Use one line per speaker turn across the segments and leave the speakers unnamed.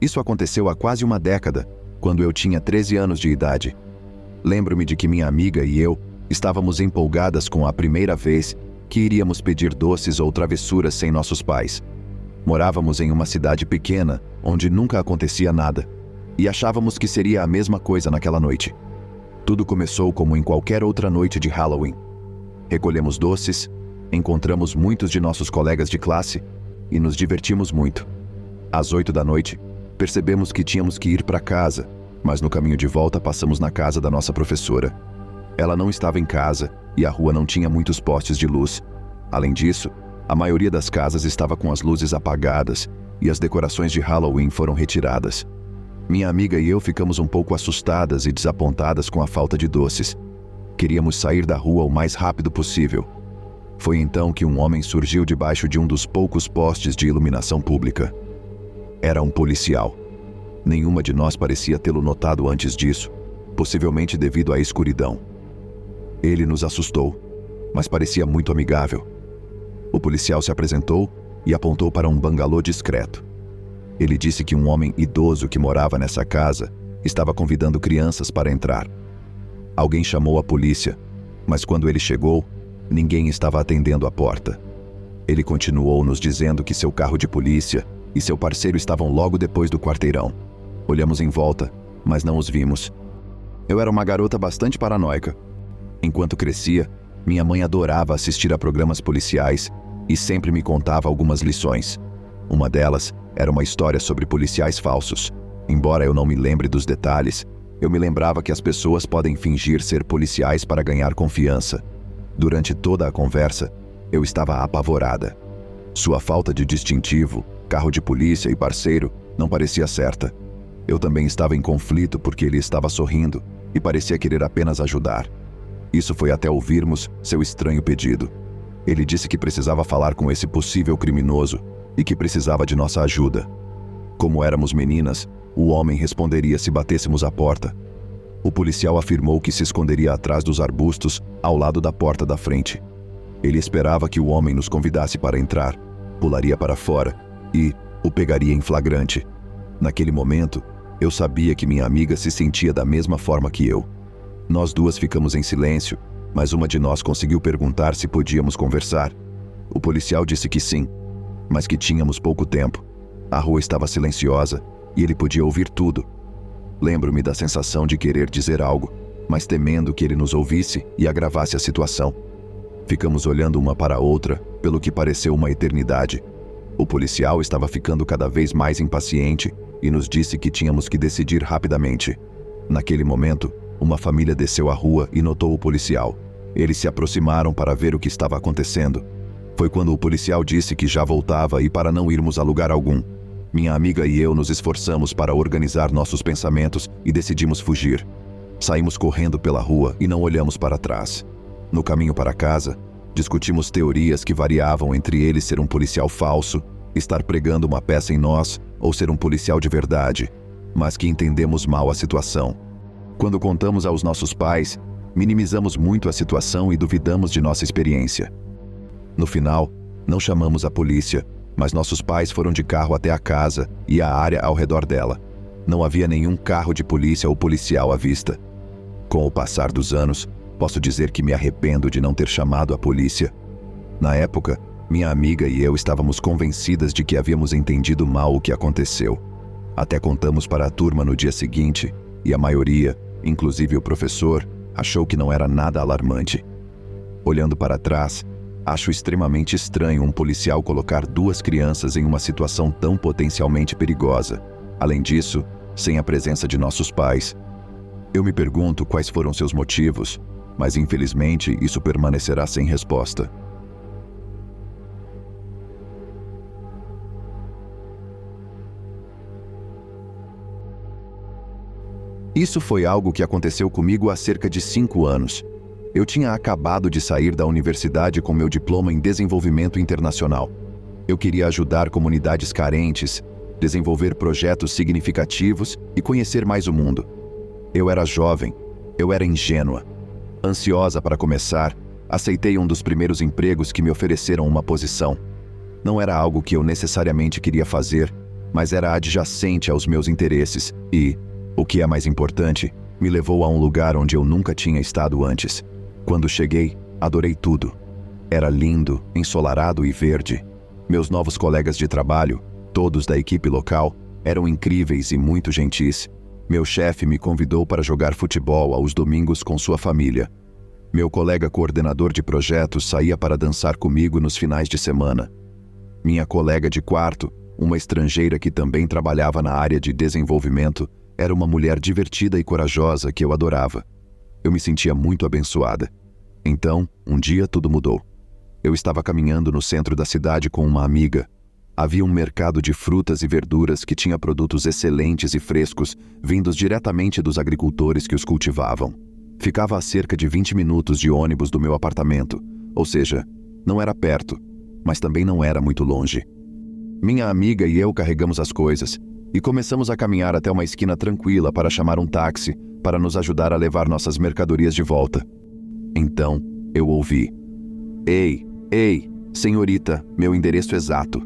Isso aconteceu há quase uma década, quando eu tinha 13 anos de idade. Lembro-me de que minha amiga e eu estávamos empolgadas com a primeira vez que iríamos pedir doces ou travessuras sem nossos pais. Morávamos em uma cidade pequena, onde nunca acontecia nada, e achávamos que seria a mesma coisa naquela noite. Tudo começou como em qualquer outra noite de Halloween. Recolhemos doces, encontramos muitos de nossos colegas de classe e nos divertimos muito. Às 8 da noite, percebemos que tínhamos que ir para casa, mas no caminho de volta passamos na casa da nossa professora. Ela não estava em casa e a rua não tinha muitos postes de luz. Além disso, a maioria das casas estava com as luzes apagadas e as decorações de Halloween foram retiradas. Minha amiga e eu ficamos um pouco assustadas e desapontadas com a falta de doces. Queríamos sair da rua o mais rápido possível. Foi então que um homem surgiu debaixo de um dos poucos postes de iluminação pública. Era um policial. Nenhuma de nós parecia tê-lo notado antes disso, possivelmente devido à escuridão. Ele nos assustou, mas parecia muito amigável. O policial se apresentou e apontou para um bangalô discreto. Ele disse que um homem idoso que morava nessa casa estava convidando crianças para entrar. Alguém chamou a polícia, mas quando ele chegou, ninguém estava atendendo a porta. Ele continuou nos dizendo que seu carro de polícia e seu parceiro estavam logo depois do quarteirão. Olhamos em volta, mas não os vimos. Eu era uma garota bastante paranoica. Enquanto crescia, minha mãe adorava assistir a programas policiais e sempre me contava algumas lições. Uma delas era uma história sobre policiais falsos. Embora eu não me lembre dos detalhes, eu me lembrava que as pessoas podem fingir ser policiais para ganhar confiança. Durante toda a conversa, eu estava apavorada. Sua falta de distintivo, carro de polícia e parceiro não parecia certa. Eu também estava em conflito porque ele estava sorrindo e parecia querer apenas ajudar. Isso foi até ouvirmos seu estranho pedido. Ele disse que precisava falar com esse possível criminoso e que precisava de nossa ajuda. Como éramos meninas, o homem responderia se batêssemos a porta. O policial afirmou que se esconderia atrás dos arbustos ao lado da porta da frente. Ele esperava que o homem nos convidasse para entrar, pularia para fora e o pegaria em flagrante. Naquele momento, eu sabia que minha amiga se sentia da mesma forma que eu. Nós duas ficamos em silêncio, mas uma de nós conseguiu perguntar se podíamos conversar. O policial disse que sim, mas que tínhamos pouco tempo. A rua estava silenciosa e ele podia ouvir tudo. Lembro-me da sensação de querer dizer algo, mas temendo que ele nos ouvisse e agravasse a situação. Ficamos olhando uma para a outra, pelo que pareceu uma eternidade. O policial estava ficando cada vez mais impaciente e nos disse que tínhamos que decidir rapidamente. Naquele momento, uma família desceu a rua e notou o policial. Eles se aproximaram para ver o que estava acontecendo. Foi quando o policial disse que já voltava e para não irmos a lugar algum. Minha amiga e eu nos esforçamos para organizar nossos pensamentos e decidimos fugir. Saímos correndo pela rua e não olhamos para trás. No caminho para casa, discutimos teorias que variavam entre ele ser um policial falso, estar pregando uma peça em nós ou ser um policial de verdade, mas que entendemos mal a situação. Quando contamos aos nossos pais, minimizamos muito a situação e duvidamos de nossa experiência. No final, não chamamos a polícia, mas nossos pais foram de carro até a casa e a área ao redor dela. Não havia nenhum carro de polícia ou policial à vista. Com o passar dos anos, posso dizer que me arrependo de não ter chamado a polícia. Na época, minha amiga e eu estávamos convencidas de que havíamos entendido mal o que aconteceu. Até contamos para a turma no dia seguinte, e a maioria, inclusive o professor, achou que não era nada alarmante. Olhando para trás, acho extremamente estranho um policial colocar duas crianças em uma situação tão potencialmente perigosa. Além disso, sem a presença de nossos pais. Eu me pergunto quais foram seus motivos, mas infelizmente isso permanecerá sem resposta. Isso foi algo que aconteceu comigo há cerca de 5 anos. Eu tinha acabado de sair da universidade com meu diploma em desenvolvimento internacional. Eu queria ajudar comunidades carentes, desenvolver projetos significativos e conhecer mais o mundo. Eu era jovem, eu era ingênua. Ansiosa para começar, aceitei um dos primeiros empregos que me ofereceram uma posição. Não era algo que eu necessariamente queria fazer, mas era adjacente aos meus interesses e, o que é mais importante, me levou a um lugar onde eu nunca tinha estado antes. Quando cheguei, adorei tudo. Era lindo, ensolarado e verde. Meus novos colegas de trabalho, todos da equipe local, eram incríveis e muito gentis. Meu chefe me convidou para jogar futebol aos domingos com sua família. Meu colega coordenador de projetos saía para dançar comigo nos finais de semana. Minha colega de quarto, uma estrangeira que também trabalhava na área de desenvolvimento, era uma mulher divertida e corajosa que eu adorava. Eu me sentia muito abençoada. Então, um dia tudo mudou. Eu estava caminhando no centro da cidade com uma amiga. Havia um mercado de frutas e verduras que tinha produtos excelentes e frescos, vindos diretamente dos agricultores que os cultivavam. Ficava a cerca de 20 minutos de ônibus do meu apartamento, ou seja, não era perto, mas também não era muito longe. Minha amiga e eu carregamos as coisas e começamos a caminhar até uma esquina tranquila para chamar um táxi para nos ajudar a levar nossas mercadorias de volta. Então, eu ouvi: Ei, senhorita, meu endereço exato."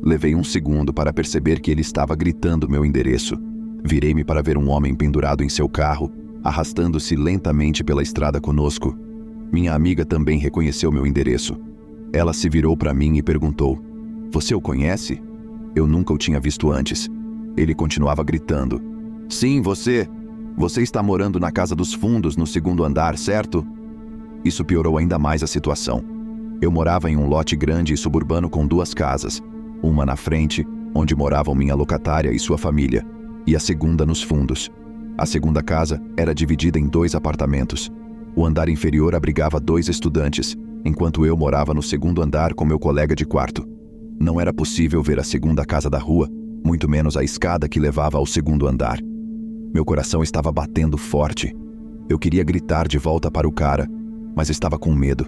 Levei um segundo para perceber que ele estava gritando meu endereço. Virei-me para ver um homem pendurado em seu carro, arrastando-se lentamente pela estrada conosco. Minha amiga também reconheceu meu endereço. Ela se virou para mim e perguntou: "Você o conhece?" Eu nunca o tinha visto antes. Ele continuava gritando: "Sim, você! Você está morando na casa dos fundos no segundo andar, certo?" Isso piorou ainda mais a situação. Eu morava em um lote grande e suburbano com 2 casas. Uma na frente, onde moravam minha locatária e sua família, e a segunda nos fundos. A segunda casa era dividida em 2 apartamentos. O andar inferior abrigava 2 estudantes, enquanto eu morava no segundo andar com meu colega de quarto. Não era possível ver a segunda casa da rua, muito menos a escada que levava ao segundo andar. Meu coração estava batendo forte. Eu queria gritar de volta para o cara, mas estava com medo.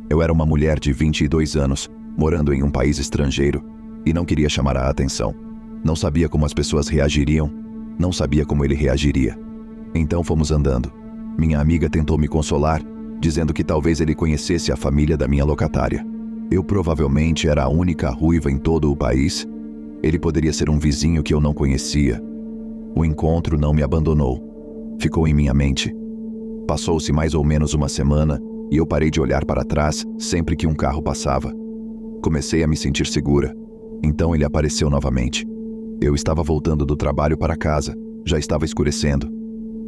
Eu era uma mulher de 22 anos, morando em um país estrangeiro, e não queria chamar a atenção. Não sabia como as pessoas reagiriam, não sabia como ele reagiria. Então fomos andando. Minha amiga tentou me consolar, dizendo que talvez ele conhecesse a família da minha locatária. Eu provavelmente era a única ruiva em todo o país. Ele poderia ser um vizinho que eu não conhecia. O encontro não me abandonou. Ficou em minha mente. Passou-se mais ou menos uma semana e eu parei de olhar para trás sempre que um carro passava. Comecei a me sentir segura. Então ele apareceu novamente. Eu estava voltando do trabalho para casa. Já estava escurecendo.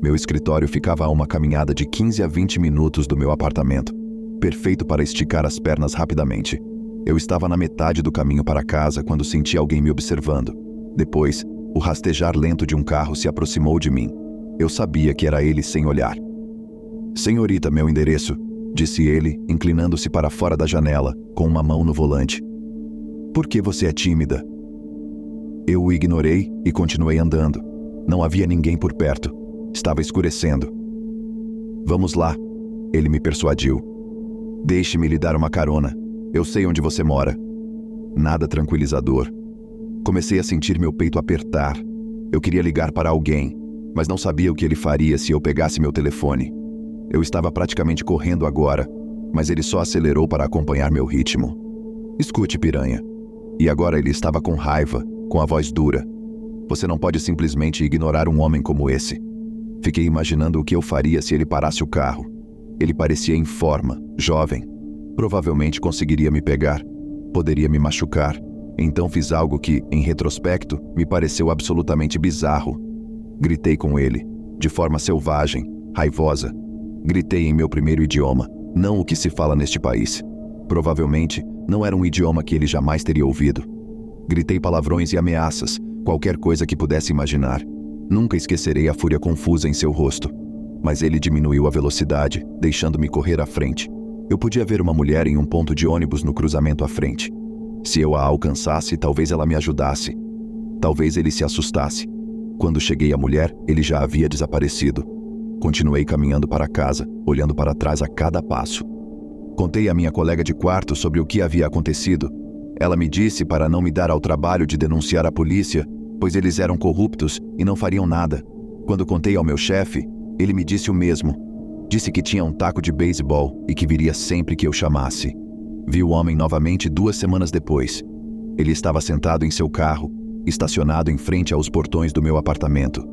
Meu escritório ficava a uma caminhada de 15 a 20 minutos do meu apartamento. Perfeito para esticar as pernas rapidamente. Eu estava na metade do caminho para casa quando senti alguém me observando. Depois, o rastejar lento de um carro se aproximou de mim. Eu sabia que era ele sem olhar. "Senhorita, meu endereço", disse ele, inclinando-se para fora da janela, com uma mão no volante. "Por que você é tímida?" Eu o ignorei e continuei andando. Não havia ninguém por perto. Estava escurecendo. "Vamos lá", ele me persuadiu. "Deixe-me lhe dar uma carona. Eu sei onde você mora." Nada tranquilizador. Comecei a sentir meu peito apertar. Eu queria ligar para alguém, mas não sabia o que ele faria se eu pegasse meu telefone. Eu estava praticamente correndo agora, mas ele só acelerou para acompanhar meu ritmo. "Escute, piranha." E agora ele estava com raiva, com a voz dura. "Você não pode simplesmente ignorar um homem como esse." Fiquei imaginando o que eu faria se ele parasse o carro. Ele parecia em forma, jovem. Provavelmente conseguiria me pegar. Poderia me machucar. Então fiz algo que, em retrospecto, me pareceu absolutamente bizarro. Gritei com ele, de forma selvagem, raivosa. Gritei em meu primeiro idioma, não o que se fala neste país. Provavelmente, não era um idioma que ele jamais teria ouvido. Gritei palavrões e ameaças, qualquer coisa que pudesse imaginar. Nunca esquecerei a fúria confusa em seu rosto. Mas ele diminuiu a velocidade, deixando-me correr à frente. Eu podia ver uma mulher em um ponto de ônibus no cruzamento à frente. Se eu a alcançasse, talvez ela me ajudasse. Talvez ele se assustasse. Quando cheguei à mulher, ele já havia desaparecido. Continuei caminhando para casa, olhando para trás a cada passo. Contei à minha colega de quarto sobre o que havia acontecido. Ela me disse para não me dar ao trabalho de denunciar a polícia, pois eles eram corruptos e não fariam nada. Quando contei ao meu chefe, ele me disse o mesmo. Disse que tinha um taco de beisebol e que viria sempre que eu chamasse. Vi o homem novamente 2 semanas depois. Ele estava sentado em seu carro, estacionado em frente aos portões do meu apartamento.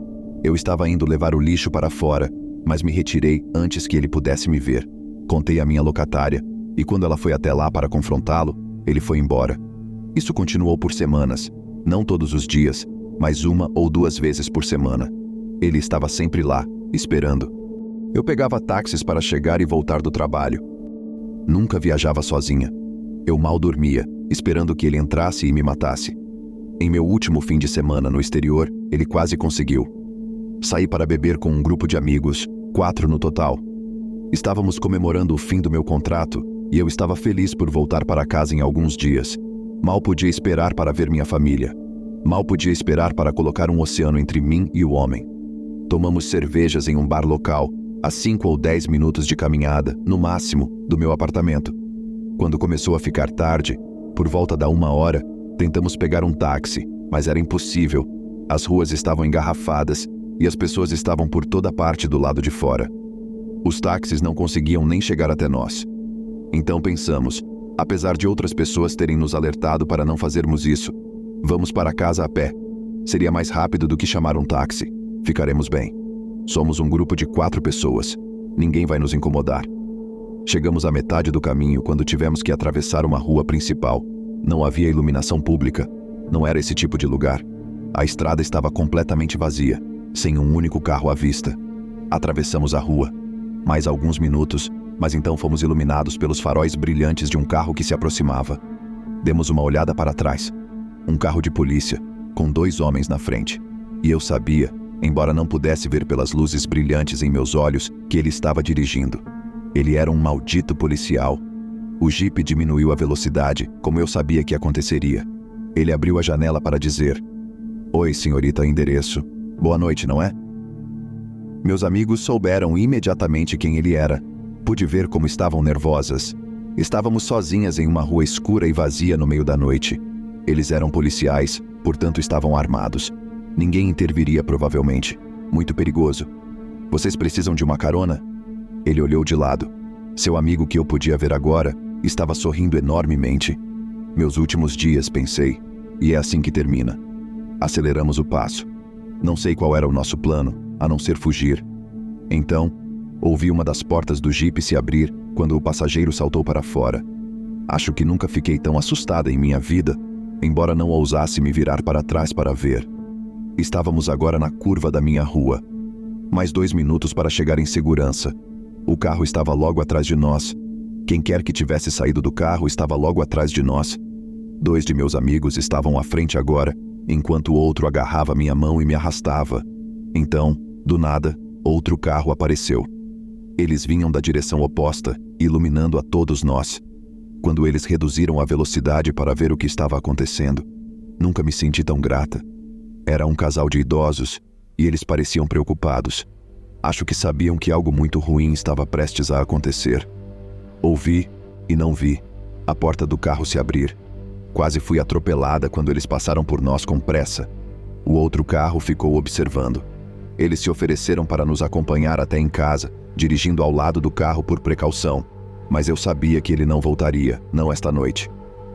Eu estava indo levar o lixo para fora, mas me retirei antes que ele pudesse me ver. Contei à minha locatária, e quando ela foi até lá para confrontá-lo, ele foi embora. Isso continuou por semanas, não todos os dias, mas 1 ou 2 vezes por semana. Ele estava sempre lá, esperando. Eu pegava táxis para chegar e voltar do trabalho. Nunca viajava sozinha. Eu mal dormia, esperando que ele entrasse e me matasse. Em meu último fim de semana no exterior, ele quase conseguiu. Saí para beber com um grupo de amigos, 4 no total. Estávamos comemorando o fim do meu contrato e eu estava feliz por voltar para casa em alguns dias. Mal podia esperar para ver minha família. Mal podia esperar para colocar um oceano entre mim e o homem. Tomamos cervejas em um bar local, a 5 ou 10 minutos de caminhada, no máximo, do meu apartamento. Quando começou a ficar tarde, por volta da 1 hora, tentamos pegar um táxi, mas era impossível. As ruas estavam engarrafadas e as pessoas estavam por toda parte do lado de fora. Os táxis não conseguiam nem chegar até nós. Então pensamos, apesar de outras pessoas terem nos alertado para não fazermos isso, vamos para casa a pé. Seria mais rápido do que chamar um táxi. Ficaremos bem. Somos um grupo de 4 pessoas. Ninguém vai nos incomodar. Chegamos à metade do caminho quando tivemos que atravessar uma rua principal. Não havia iluminação pública. Não era esse tipo de lugar. A estrada estava completamente vazia, sem um único carro à vista. Atravessamos a rua. Mais alguns minutos, mas então fomos iluminados pelos faróis brilhantes de um carro que se aproximava. Demos uma olhada para trás. Um carro de polícia, com 2 homens na frente. E eu sabia, embora não pudesse ver pelas luzes brilhantes em meus olhos, que ele estava dirigindo. Ele era um maldito policial. O jipe diminuiu a velocidade, como eu sabia que aconteceria. Ele abriu a janela para dizer: "Oi, senhorita endereço. Boa noite, não é?" Meus amigos souberam imediatamente quem ele era. Pude ver como estavam nervosas. Estávamos sozinhas em uma rua escura e vazia no meio da noite. Eles eram policiais, portanto estavam armados. Ninguém interviria provavelmente. Muito perigoso. "Vocês precisam de uma carona?" Ele olhou de lado. Seu amigo, que eu podia ver agora, estava sorrindo enormemente. Meus últimos dias, pensei, e é assim que termina. Aceleramos o passo. Não sei qual era o nosso plano, a não ser fugir. Então, ouvi uma das portas do jipe se abrir quando o passageiro saltou para fora. Acho que nunca fiquei tão assustada em minha vida, embora não ousasse me virar para trás para ver. Estávamos agora na curva da minha rua. Mais 2 minutos para chegar em segurança. O carro estava logo atrás de nós. Quem quer que tivesse saído do carro estava logo atrás de nós. 2 de meus amigos estavam à frente agora, enquanto o outro agarrava minha mão e me arrastava. Então, do nada, outro carro apareceu. Eles vinham da direção oposta, iluminando a todos nós. Quando eles reduziram a velocidade para ver o que estava acontecendo, nunca me senti tão grata. Era um casal de idosos, e eles pareciam preocupados. Acho que sabiam que algo muito ruim estava prestes a acontecer. Ouvi, e não vi, a porta do carro se abrir. Quase fui atropelada quando eles passaram por nós com pressa. O outro carro ficou observando. Eles se ofereceram para nos acompanhar até em casa, dirigindo ao lado do carro por precaução. Mas eu sabia que ele não voltaria, não esta noite.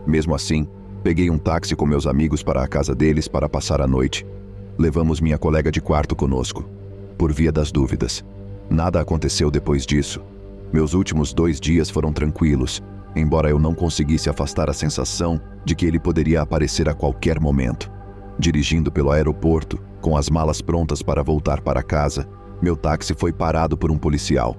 Mesmo assim, peguei um táxi com meus amigos para a casa deles para passar a noite. Levamos minha colega de quarto conosco. Por via das dúvidas. Nada aconteceu depois disso. Meus últimos 2 dias foram tranquilos, embora eu não conseguisse afastar a sensação de que ele poderia aparecer a qualquer momento. Dirigindo pelo aeroporto, com as malas prontas para voltar para casa, meu táxi foi parado por um policial.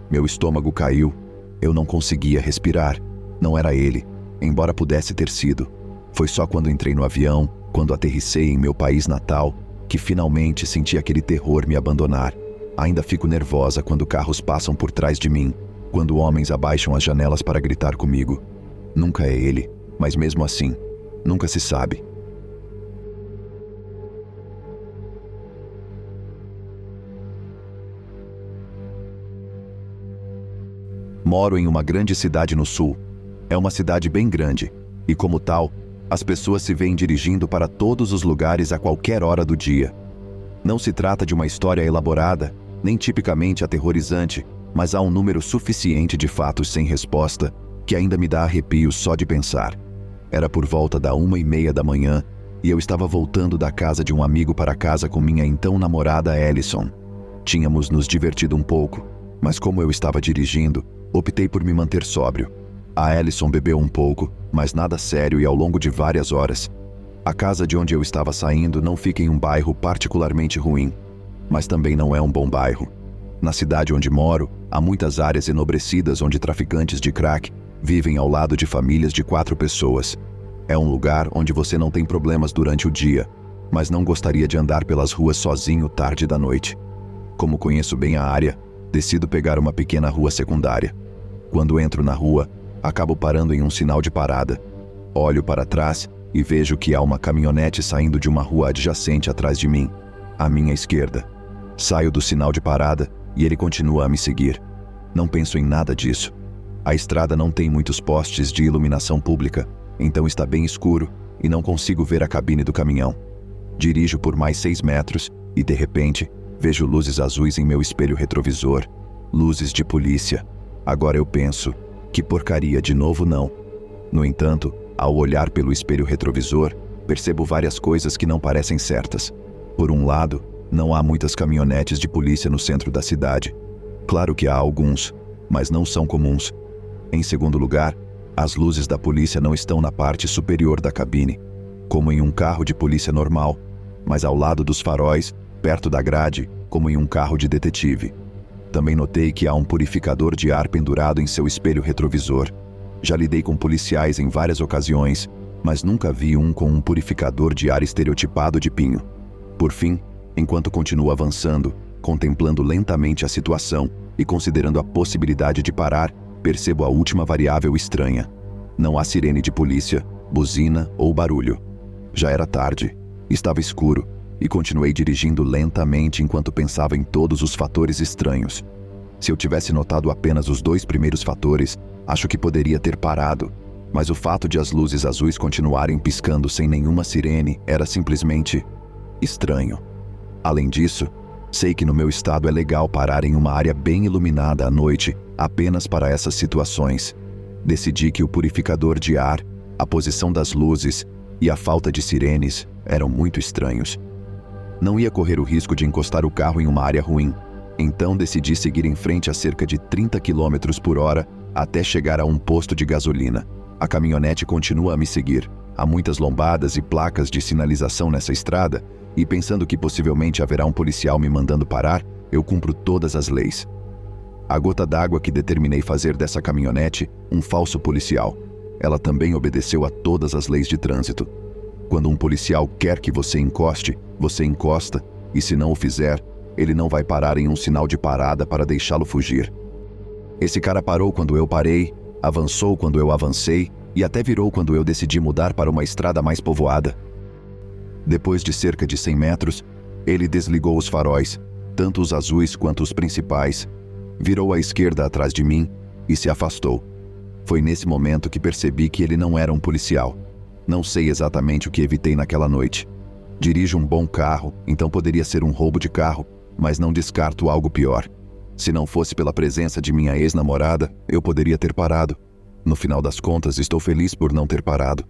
Meu estômago caiu. Eu não conseguia respirar. Não era ele, embora pudesse ter sido. Foi só quando entrei no avião, quando aterrissei em meu país natal, que finalmente senti aquele terror me abandonar. Ainda fico nervosa quando carros passam por trás de mim, quando homens abaixam as janelas para gritar comigo. Nunca é ele, mas mesmo assim, nunca se sabe. Moro em uma grande cidade no sul. É uma cidade bem grande, e como tal, as pessoas se veem dirigindo para todos os lugares a qualquer hora do dia. Não se trata de uma história elaborada, nem tipicamente aterrorizante, mas há um número suficiente de fatos sem resposta que ainda me dá arrepios só de pensar. Era por volta da 1h30 da manhã, e eu estava voltando da casa de um amigo para casa com minha então namorada Alison. Tínhamos nos divertido um pouco, mas como eu estava dirigindo, optei por me manter sóbrio. A Alison bebeu um pouco, mas nada sério e ao longo de várias horas. A casa de onde eu estava saindo não fica em um bairro particularmente ruim, mas também não é um bom bairro. Na cidade onde moro, há muitas áreas enobrecidas onde traficantes de crack vivem ao lado de famílias de 4 pessoas. É um lugar onde você não tem problemas durante o dia, mas não gostaria de andar pelas ruas sozinho tarde da noite. Como conheço bem a área, decido pegar uma pequena rua secundária. Quando entro na rua, acabo parando em um sinal de parada. Olho para trás e vejo que há uma caminhonete saindo de uma rua adjacente atrás de mim, à minha esquerda. Saio do sinal de parada e ele continua a me seguir. Não penso em nada disso. A estrada não tem muitos postes de iluminação pública, então está bem escuro e não consigo ver a cabine do caminhão. Dirijo por mais 6 metros e, de repente, vejo luzes azuis em meu espelho retrovisor. Luzes de polícia. Agora eu penso, que porcaria, de novo não. No entanto, ao olhar pelo espelho retrovisor, percebo várias coisas que não parecem certas. Por um lado, não há muitas caminhonetes de polícia no centro da cidade. Claro que há alguns, mas não são comuns. Em segundo lugar, as luzes da polícia não estão na parte superior da cabine, como em um carro de polícia normal, mas ao lado dos faróis, perto da grade, como em um carro de detetive. Também notei que há um purificador de ar pendurado em seu espelho retrovisor. Já lidei com policiais em várias ocasiões, mas nunca vi um com um purificador de ar estereotipado de pinho. Por fim, enquanto continuo avançando, contemplando lentamente a situação e considerando a possibilidade de parar, percebo a última variável estranha. Não há sirene de polícia, buzina ou barulho. Já era tarde, estava escuro, e continuei dirigindo lentamente enquanto pensava em todos os fatores estranhos. Se eu tivesse notado apenas os 2 primeiros fatores, acho que poderia ter parado, mas o fato de as luzes azuis continuarem piscando sem nenhuma sirene era simplesmente estranho. Além disso, sei que no meu estado é legal parar em uma área bem iluminada à noite apenas para essas situações. Decidi que o purificador de ar, a posição das luzes e a falta de sirenes eram muito estranhos. Não ia correr o risco de encostar o carro em uma área ruim, então decidi seguir em frente a cerca de 30 km por hora até chegar a um posto de gasolina. A caminhonete continua a me seguir. Há muitas lombadas e placas de sinalização nessa estrada, e pensando que possivelmente haverá um policial me mandando parar, eu cumpro todas as leis. A gota d'água que determinei fazer dessa caminhonete um falso policial. Ela também obedeceu a todas as leis de trânsito. Quando um policial quer que você encosta, e se não o fizer, ele não vai parar em um sinal de parada para deixá-lo fugir. Esse cara parou quando eu parei, avançou quando eu avancei e até virou quando eu decidi mudar para uma estrada mais povoada. Depois de cerca de 100 metros, ele desligou os faróis, tanto os azuis quanto os principais, virou à esquerda atrás de mim e se afastou. Foi nesse momento que percebi que ele não era um policial. Não sei exatamente o que evitei naquela noite. Dirijo um bom carro, então poderia ser um roubo de carro, mas não descarto algo pior. Se não fosse pela presença de minha ex-namorada, eu poderia ter parado. No final das contas, estou feliz por não ter parado.